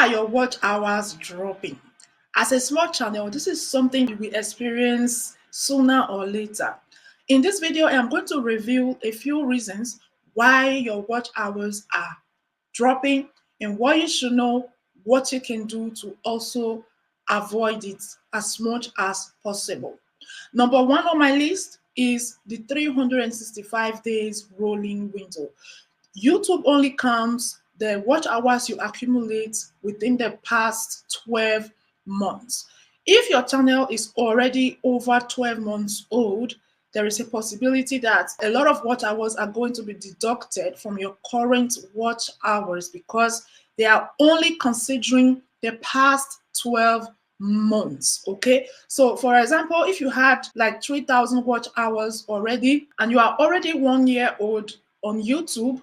are your watch hours dropping? As a small channel, this is something you will experience sooner or later. In this video, I am going to reveal a few reasons why your watch hours are dropping and what you should know, what you can do to also avoid it as much as possible. Number one on my list is the 365 days rolling window. YouTube only counts the watch hours you accumulate within the past 12 months. If your channel is already over 12 months old, there is a possibility that a lot of watch hours are going to be deducted from your current watch hours because they are only considering the past 12 months. Okay, so for example, if you had like 3,000 watch hours already and you are already 1 year old on YouTube,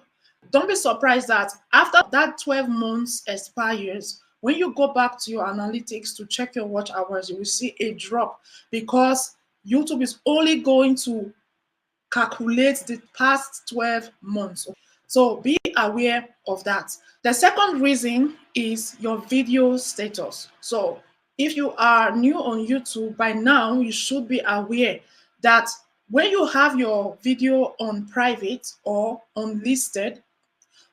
don't be surprised that after that 12 months expires, when you go back to your analytics to check your watch hours, you will see a drop because YouTube is only going to calculate the past 12 months. So be aware of that. The second reason is your video status. So if you are new on YouTube, by now you should be aware that when you have your video on private or unlisted,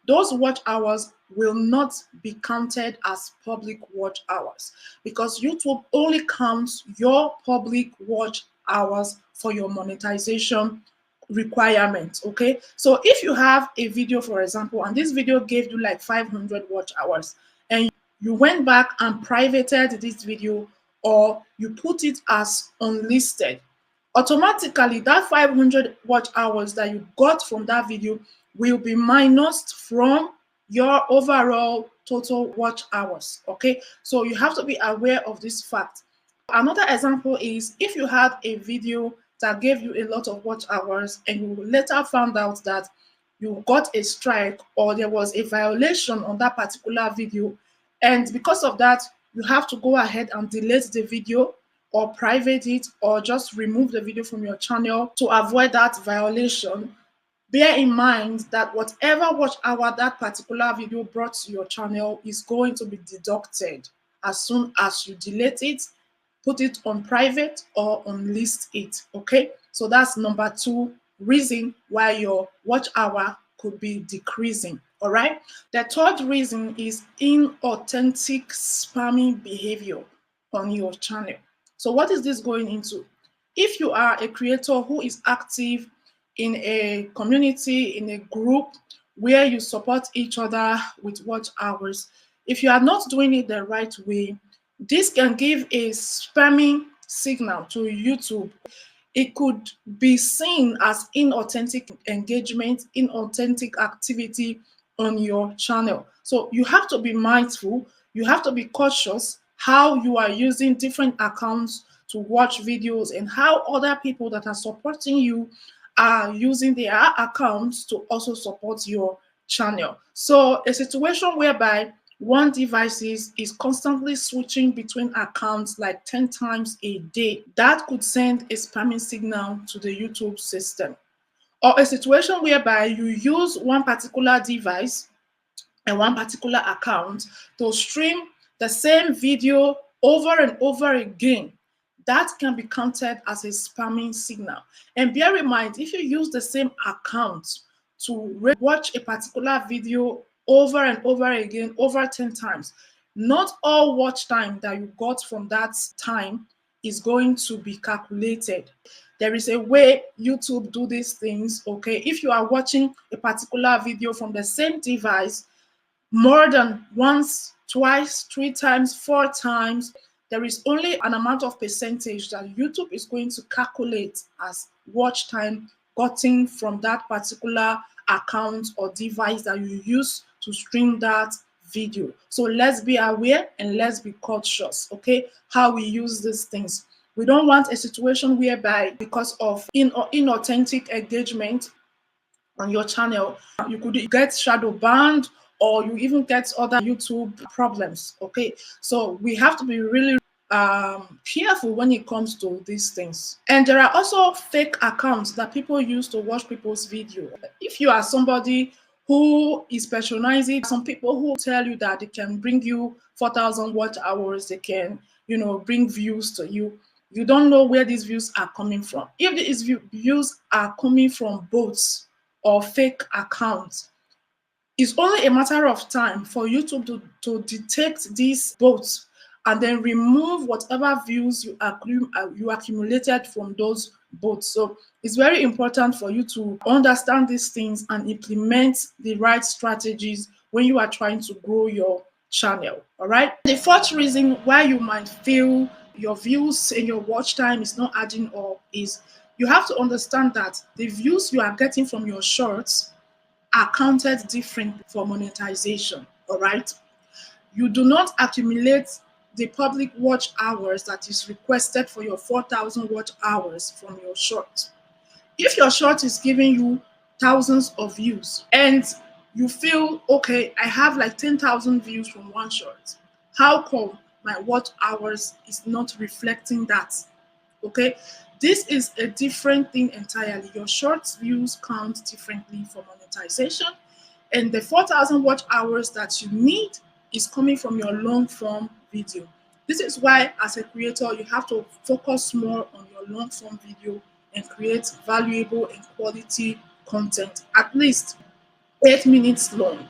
those watch hours will not be counted as public watch hours because YouTube only counts your public watch hours for your monetization requirements. Okay, so if you have a video, for example, and this video gave you like 500 watch hours, and you went back and privated this video or you put it as unlisted, automatically that 500 watch hours that you got from that video will be minused from your overall total watch hours. Okay, so you have to be aware of this fact. Another example is if you had a video that gave you a lot of watch hours and you later found out that you got a strike or there was a violation on that particular video, and because of that you have to go ahead and delete the video or private it or just remove the video from your channel to avoid that violation, bear in mind that whatever watch hour that particular video brought to your channel is going to be deducted as soon as you delete it, put it on private or unlist it. Okay, so that's number two reason why your watch hour could be decreasing. All right, the third reason is inauthentic spamming behavior on your channel. So what is this going into? If you are a creator who is active in a community, in a group where you support each other with watch hours, if you are not doing it the right way, this can give a spamming signal to YouTube. It could be seen as inauthentic engagement, inauthentic activity on your channel. So you have to be mindful, you have to be cautious how you are using different accounts to watch videos and how other people that are supporting you are using their accounts to also support your channel. So a situation whereby one device is constantly switching between accounts like 10 times a day, that could send a spamming signal to the YouTube system. Or a situation whereby you use one particular device and one particular account to stream the same video over and over again, that can be counted as a spamming signal. And bear in mind, if you use the same account to watch a particular video over and over again, over 10 times, not all watch time that you got from that time is going to be calculated. There is a way YouTube do these things. Okay, if you are watching a particular video from the same device more than once, twice, 3 times, 4 times, there is only an amount of percentage that YouTube is going to calculate as watch time gotten from that particular account or device that you use to stream that video. So let's be aware and let's be cautious, okay, how we use these things. We don't want a situation whereby because of inauthentic engagement on your channel, you could get shadow banned or you even get other YouTube problems. Okay, so we have to be really careful when it comes to these things. And there are also fake accounts that people use to watch people's video. If you are somebody who is patronizing. Some people who tell you that they can bring you 4,000 watch hours, they can, bring views to you. You don't know where these views are coming from. If these views are coming from bots or fake accounts, it's only a matter of time for YouTube to detect these bots and then remove whatever views you accumulated from those bots. So it's very important for you to understand these things and implement the right strategies when you are trying to grow your channel. All right. The fourth reason why you might feel your views and your watch time is not adding up is you have to understand that the views you are getting from your shorts are counted different for monetization. All right. You do not accumulate the public watch hours that is requested for your 4,000 watch hours from your short. If your short is giving you thousands of views and you feel, okay, I have like 10,000 views from one short, how come my watch hours is not reflecting that? Okay, this is a different thing entirely. Your short views count differently for monetization, and the 4,000 watch hours that you need is coming from your long form video. This is why, as a creator, you have to focus more on your long form video and create valuable and quality content, at least 8 minutes long.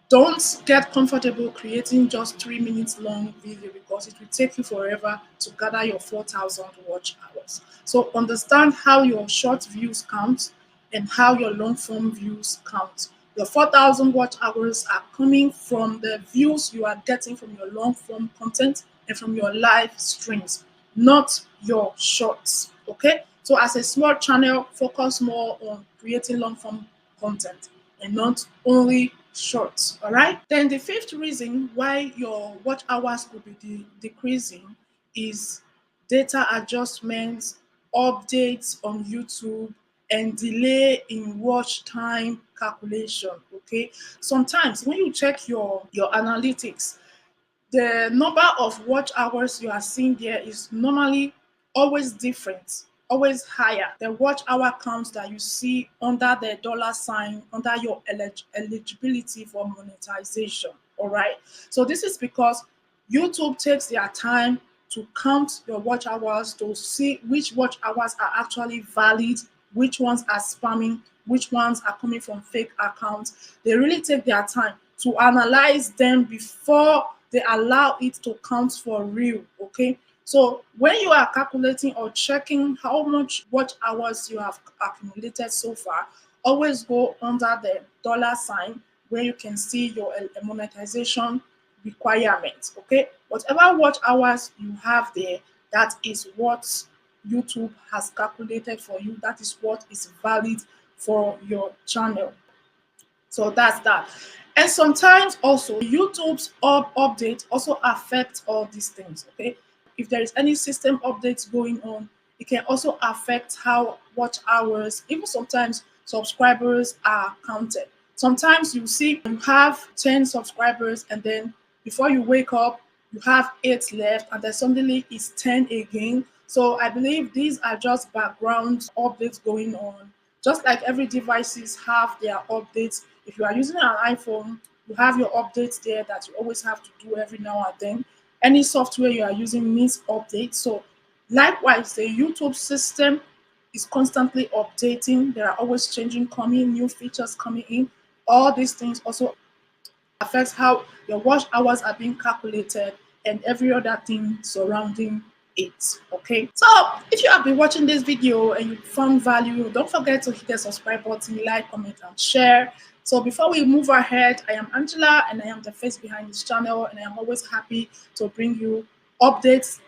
Don't get comfortable creating just 3 minutes long video because it will take you forever to gather your 4,000 watch hours. So understand how your short views count and how your long form views count. Your 4,000 watch hours are coming from the views you are getting from your long form content and from your live streams, not your shorts. Okay. So as a small channel, focus more on creating long form content and not only shorts. All right. Then the fifth reason why your watch hours could be decreasing is data adjustments, updates on YouTube, and delay in watch time calculation. Okay. Sometimes when you check your analytics, the number of watch hours you are seeing there is normally always different, always higher. The watch hour counts that you see under the dollar sign, under your eligibility for monetization. All right. So this is because YouTube takes their time to count your watch hours to see which watch hours are actually valid, which ones are spamming, which ones are coming from fake accounts. They really take their time to analyze them before they allow it to count for real. Okay. So when you are calculating or checking how much watch hours you have accumulated so far, always go under the dollar sign where you can see your monetization requirements. Okay. Whatever watch hours you have there, that is what YouTube has calculated for you. That is what is valid for your channel. So that's that. And sometimes also YouTube's update also affects all these things. Okay. If there is any system updates going on, it can also affect how watch hours, even sometimes subscribers are counted. Sometimes you see you have 10 subscribers and then before you wake up, you have 8 left and then suddenly it's 10 again. So I believe these are just background updates going on. Just like every devices have their updates. If you are using an iPhone, you have your updates there that you always have to do every now and then. Any software you are using needs updates. So likewise, the YouTube system is constantly updating. There are always changing coming, new features coming in. All these things also affects how your watch hours are being calculated and every other thing surrounding it. Okay, so if you have been watching this video and you found value, don't forget to hit the subscribe button, like, comment, and share. So before we move ahead, I am Angela and I am the face behind this channel, and I am always happy to bring you updates,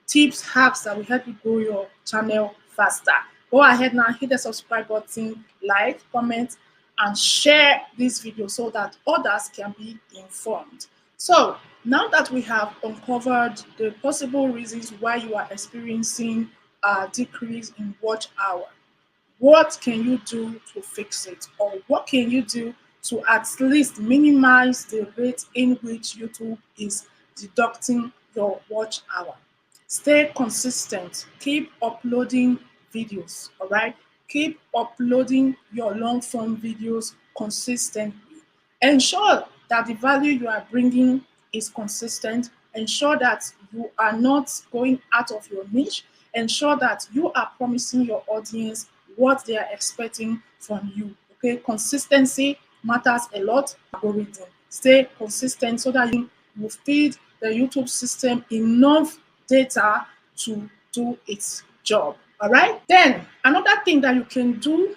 tips, hacks that will help you grow your channel faster. Go ahead now, hit the subscribe button, like, comment, and share this video so that others can be informed. So now that we have uncovered the possible reasons why you are experiencing a decrease in watch hour, what can you do to fix it? Or what can you do to at least minimize the rate in which YouTube is deducting your watch hour? Stay consistent. Keep uploading videos, all right? Keep uploading your long form videos consistently. Ensure that the value you are bringing is consistent. Ensure that you are not going out of your niche. Ensure that you are promising your audience what they are expecting from you. Okay, consistency matters a lot. Algorithm. Stay consistent so that you feed the YouTube system enough data to do its job. All right. Then another thing that you can do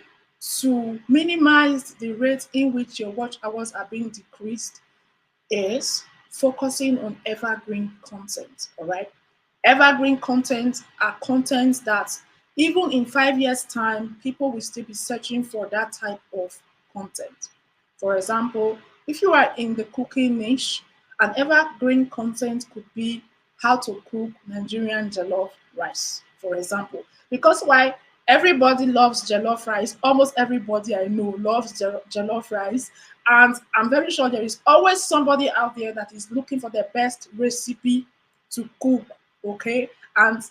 to minimize the rate in which your watch hours are being decreased is focusing on evergreen content. All right. Evergreen content are content that even in 5 years' time, people will still be searching for that type of content. For example, if you are in the cooking niche, an evergreen content could be how to cook Nigerian jollof rice, for example. Because why? Everybody loves jollof rice. Almost everybody I know loves jollof rice. And I'm very sure there is always somebody out there that is looking for the best recipe to cook. Okay. And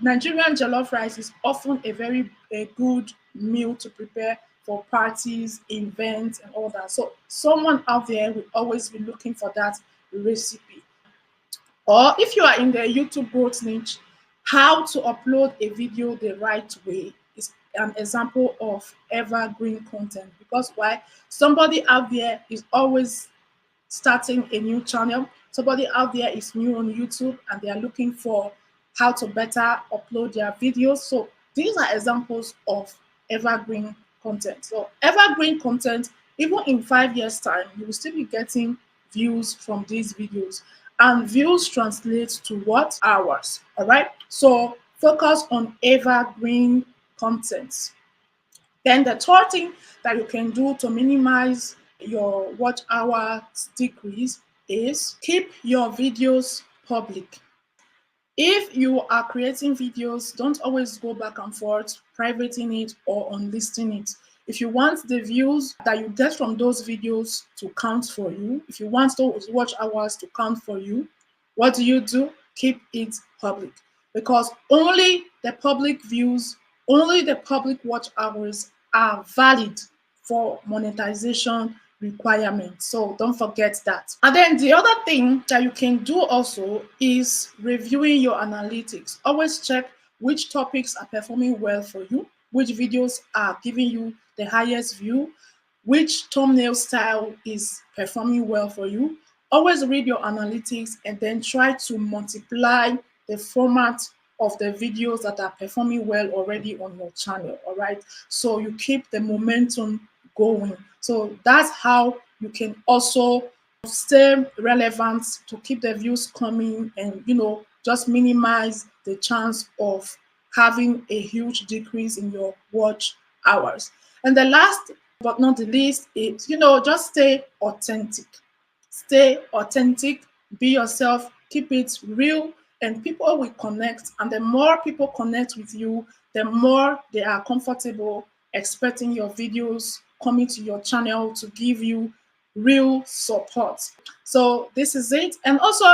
Nigerian jollof rice is often a good meal to prepare for parties, events, and all that. So someone out there will always be looking for that recipe. Or if you are in the YouTube growth niche, how to upload a video the right way is an example of evergreen content. Because why? Somebody out there is always starting a new channel. Somebody out there is new on YouTube and they are looking for how to better upload their videos. So these are examples of evergreen content. So evergreen content, even in 5 years' time, you will still be getting views from these videos. And views translate to what? Hours. All right. So focus on evergreen content. Then the third thing that you can do to minimize your watch hours decrease is keep your videos public. If you are creating videos, don't always go back and forth, privating it or unlisting it. If you want the views that you get from those videos to count for you, if you want those watch hours to count for you, what do? Keep it public. Because only the public views, only the public watch hours are valid for monetization requirements. So don't forget that. And then the other thing that you can do also is reviewing your analytics. Always check which topics are performing well for you, which videos are giving you the highest view, which thumbnail style is performing well for you. Always read your analytics and then try to multiply the format of the videos that are performing well already on your channel. All right. So you keep the momentum going. So that's how you can also stay relevant to keep the views coming and just minimize the chance of having a huge decrease in your watch hours. And the last but not the least is just stay authentic. Stay authentic, be yourself, keep it real, and people will connect. And the more people connect with you, the more they are comfortable expecting your videos, coming to your channel to give you real support. So this is it. And also,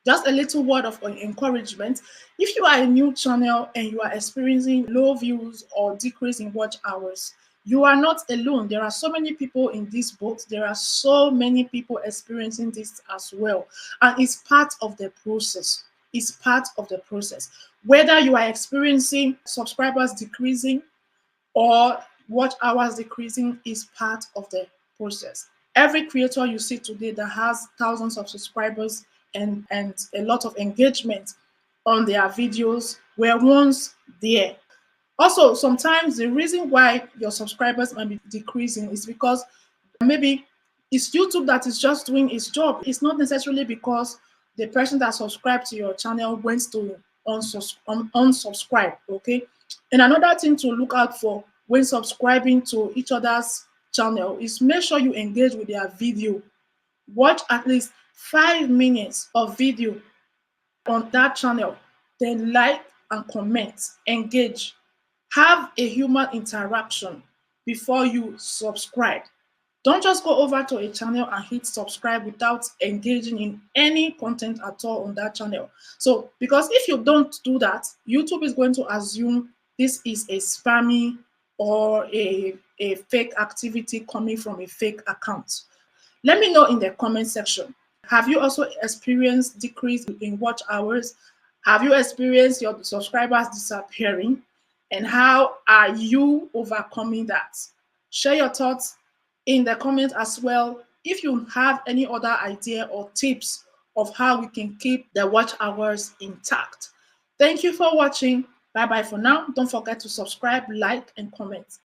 just a little word of encouragement. If you are a new channel and you are experiencing low views or decrease in watch hours, you are not alone. There are so many people in this boat. There are so many people experiencing this as well. And it's part of the process. It's part of the process. Whether you are experiencing subscribers decreasing or watch hours decreasing is part of the process. Every creator you see today that has thousands of subscribers and a lot of engagement on their videos were once there. Also, sometimes the reason why your subscribers might be decreasing is because maybe it's YouTube that is just doing its job. It's not necessarily because the person that subscribed to your channel went to unsubscribe. Okay. And another thing to look out for when subscribing to each other's channel is make sure you engage with their video. Watch at least 5 minutes of video on that channel, then like and comment, engage, have a human interaction before you subscribe. Don't just go over to a channel and hit subscribe without engaging in any content at all on that channel. So, because if you don't do that, YouTube is going to assume this is a spammy or a a fake activity coming from a fake account? Let me know in the comment section. Have you also experienced decrease in watch hours? Have you experienced your subscribers disappearing? And how are you overcoming that? Share your thoughts in the comments as well. If you have any other idea or tips of how we can keep the watch hours intact. Thank you for watching. Bye bye for now. Don't forget to subscribe, like, and comment.